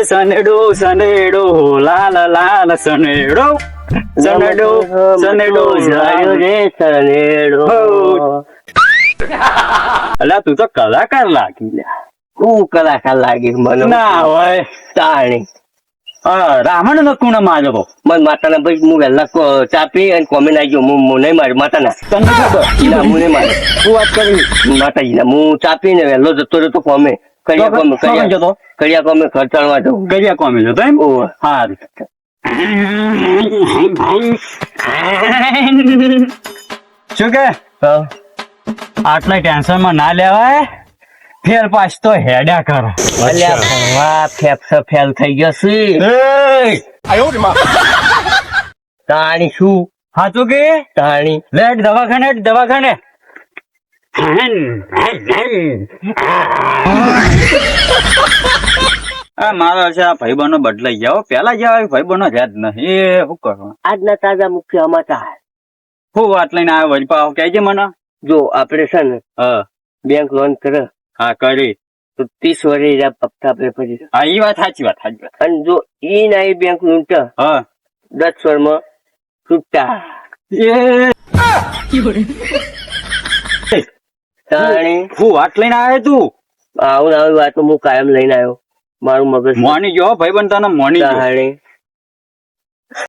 સનેડો સનેડો લાલ લાલ સનેડો સનેડો સનેડો લાયો રે સનેડો. અલા તું તો કલાકાર લાગી લ્યા. હું કલાકાર લાગી મને ના હોય તાણી. રાવણ નો કુણ માર્યો મન માતાના ભાઈ હું વહેલા ચા પી અને કોમેન્ટ આવી ગયો. હું નહીં માર્યો માતાના. તને ખબર ના હું નહીં માર્યો. શું વાત કરી માતાજીના હું ચા પીને વહેલો જતો રહ્યો કોમે. કોણ જતો? કડિયા કોમે ઘર ચાલવા જવું. ગરિયા કોમે જતો એમ ઓવે. સારું શું કે હા. આટલા ટેન્શન માં ના લેવાય. ફેર પાસ તો હેડ્યા કરો. અલ્યા ભણવા ફેફસા ફેલ થઈ ગયો છે. તાણી શું સાચું કે તાણી લેટ દવાખાને દવાખાને. મારો છે આ ભાઈબંધો બદલાઈ ગયા હો. પેલા જેવા ભાઈબંધો જ નહીં. એ શું કરવા આજના તાજા મુખ્ય સમાચાર. હું વાત લઈને આવ્યો વળી પાછો કહેજે મને. જો આપણે છે ને હા બેંક લોન કરે હા કરી. તો 30 વર્ષે હપ્તા આપણે ભરી. હા એ વાત સાચી વાત સાચી વાત. અને જો ઈ ના ઈ બેંક લૂંટા હા 10 વર્ષમાં છૂટા. તાણી હું વાત લઈને આવ્યો તું. આવું આવી વાત હું કાયમ લઈને આવ્યો. મારું મગજ મોની ગયો ભાઈબંધ તને મોની ગયો. તાણી